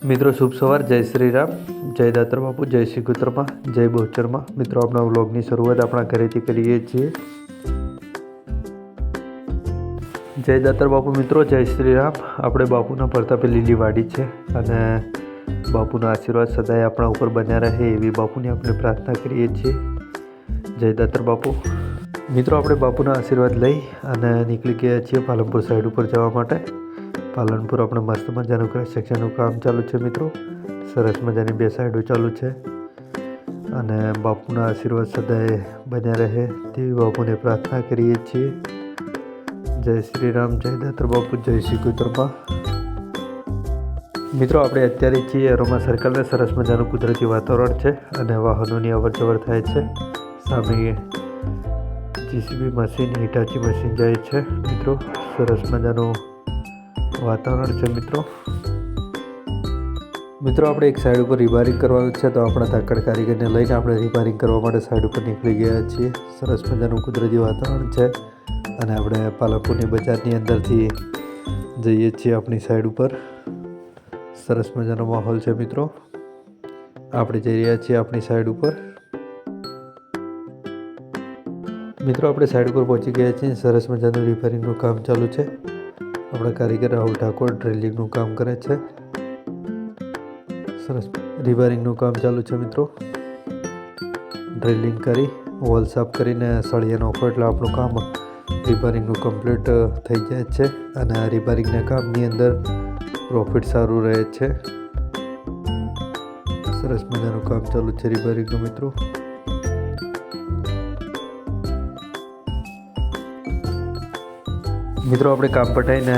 મિત્રો શુભ સવાર, જય શ્રી રામ, જય દાતર બાપુ, જય શ્રી કુતરમાં, જય બહુચરમાં। મિત્રો આપણા વ્લોગની શરૂઆત આપણા ઘરેથી કરીએ છીએ। જય દાતર બાપુ મિત્રો, જય શ્રી રામ। આપણે બાપુના પ્રતાપે લીલી વાડી છે અને બાપુના આશીર્વાદ સદાય આપણા ઉપર બન્યા રહે એવી બાપુની આપણે પ્રાર્થના કરીએ છીએ। જય દાતર બાપુ। મિત્રો આપણે બાપુના આશીર્વાદ લઈ અને નીકળી ગયા છીએ પાલનપુર સાઈડ ઉપર જવા માટે। પાલનપુર આપણે મસ્ત મજાનું કન્સ્ટ્રક્શનનું કામ ચાલુ છે મિત્રો। સરસ મજાની બે સાઈડો ચાલુ છે અને બાપુના આશીર્વાદ સદાય બન્યા રહે તેવી બાપુને પ્રાર્થના કરીએ છીએ। જય શ્રી રામ, જય દાતર બાપુ, જય શ્રી કુતરમાં। મિત્રો આપણે અત્યારે છીએ અરોમા સર્કલને। સરસ મજાનું કુદરતી વાતાવરણ છે અને વાહનોની અવર જવર થાય છે। સામે જીસીબી મશીન, હિટાચી મશીન જાય છે મિત્રો। સરસ મજાનું વાતાવરણ છે મિત્રો। આપણે એક સાઈડ ઉપર રિબારિંગ કરવાનું છે તો આપણા તાકડ કારીગરને લઈને આપણે રિબારિંગ કરવા માટે સાઈડ ઉપર નીકળી ગયા છીએ। સરસ મજાનું કુદરતી વાતાવરણ છે અને આપણે પાલનપુરની બજારની અંદરથી જઈએ છીએ આપણી સાઈડ ઉપર। સરસ મજાનો માહોલ છે મિત્રો। આપણે જઈ રહ્યા છીએ આપણી સાઈડ ઉપર। મિત્રો આપણે સાઈડ ઉપર પહોંચી ગયા છીએ। સરસ મજાનું રિપેરિંગનું કામ ચાલુ છે। આપણા કારીગર રાહુલ ઠાકોર ડ્રિલિંગનું કામ કરે છે। સરસ રિપેરિંગનું કામ ચાલુ છે મિત્રો। ડ્રિલિંગ કરી વોલ સાફ કરીને સળિયા નાખો એટલે આપણું કામ રિપેરિંગનું કમ્પ્લીટ થઈ જાય છે અને આ રિપેરિંગના કામની અંદર પ્રોફિટ સારું રહે છે। સરસ મજાનું કામ ચાલુ છે રિપેરિંગનું મિત્રો। આપણે કામ પટાઈને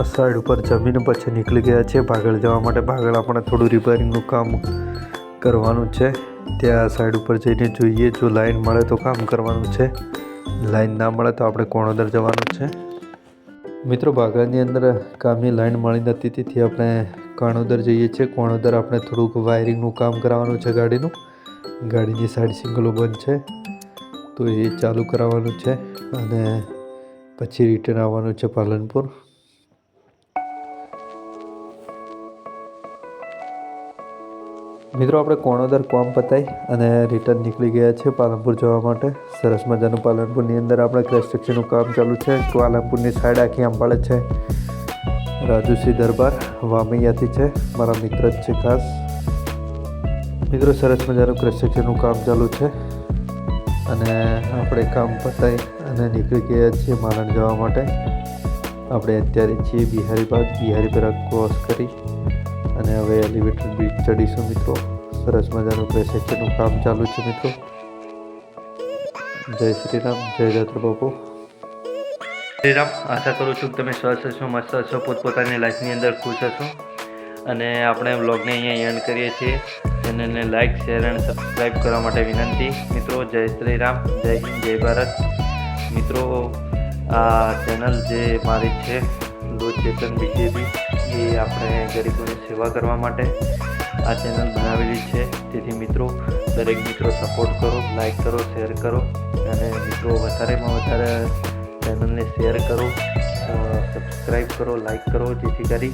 સાઈડ ઉપર જમીને પછી નીકળી ગયા છીએ ભાગળ જવા માટે। ભાગળ આપણે થોડું રિપેરિંગનું કામ કરવાનું છે। ત્યાં સાઈડ ઉપર જઈને જોઈએ, જો લાઈન મળે તો કામ કરવાનું છે, લાઈન ના મળે તો આપણે કોણોદર જવાનું છે મિત્રો। ભાગળની અંદર કામની લાઈન મળી નથી તેથી આપણે કાણોદર જઈએ છીએ। કોણોદર આપણે થોડુંક વાયરિંગનું કામ કરાવવાનું છે ગાડીની સાઈડ સિંગલો બંધ છે તો એ ચાલુ કરાવવાનું છે અને પછી રિટર્ન આવવાનું છે પાલનપુર। મિત્રો આપણે કોણોદર કામ પતાવી અને રિટર્ન નીકળી ગયા છે પાલનપુર જવા માટે। સરસ મજાનું પાલનપુરની અંદર આપણે કન્સ્ટ્રક્શનનું કામ ચાલુ છે। પાલનપુરની સાઈડ આખી અંબાળે છે રાજુસિંહ દરબાર, વામૈયાથી છે, મારા મિત્ર જ છે ખાસ મિત્રો। સરસ મજાનું કન્સ્ટ્રક્શનનું કામ ચાલુ છે અને આપણે કામ પતાવી અને નીકળી ગયા છીએ માલણ જવા માટે। આપણે અત્યારે છીએ બિહારીપરા ક્રોસ કરી અને હવે એલિવેટર બ્રિજ ચડીશું મિત્રો। સરસ મજાનું કન્સ્ટ્રક્શનનું કામ ચાલુ છે મિત્રો। જય શ્રી રામ, જય દાતર બાપુ। શ્રી રામ। આશા કરું છું કે તમે સ્વસ્થ હશો, મસ્ત હશો, પોતપોતાની લાઈફની અંદર ખુશ હશો અને આપણે વ્લોગને અહીંયા એન્ડ કરીએ છીએ। ચેનલને લાઇક, શેર અને સબસ્ક્રાઈબ કરવા માટે વિનંતી મિત્રો। જય શ્રી રામ, જય હિન્દ, જય ભારત મિત્રો। આ ચેનલ જે મારી છે લોક ચેતન બીજેપી, એ આપણે ગરીબોની સેવા કરવા માટે આ ચેનલ બનાવેલી છે। તેથી મિત્રો દરેક મિત્રો સપોર્ટ કરો, લાઈક કરો, શેર કરો અને મિત્રો વધારેમાં વધારે ચેનલને શેર કરો, સબસ્ક્રાઈબ કરો, લાઈક કરો, જેથી કરી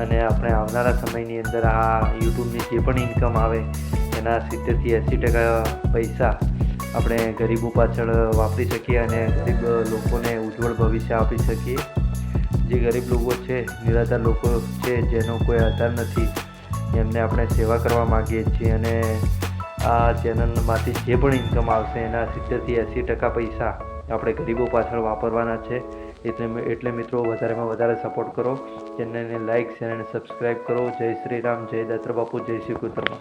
અને આપણે આવનારા સમયની અંદર આ યુટ્યુબની જે પણ ઇન્કમ આવે એના 70થી 80% પૈસા આપણે ગરીબો પાછળ વાપરી શકીએ અને ગરીબ લોકોને ઉજ્જવળ ભવિષ્ય આપી શકીએ। જે ગરીબ લોકો છે, નિરાધાર લોકો છે, જેનો કોઈ આધાર નથી, એમને આપણે સેવા કરવા માગીએ છીએ અને આ ચેનલમાંથી જે પણ ઇન્કમ આવશે એના 70થી 80% પૈસા આપણે ગરીબો પાછળ વાપરવાના છે। એટલે મિત્રો વધારેમાં વધારે સપોર્ટ કરો, ચેનલને લાઇક, શેર અને સબસ્ક્રાઈબ કરો। જય શ્રી રામ, જય દાતર બાપુ, જય શ્રી કુતરમાં।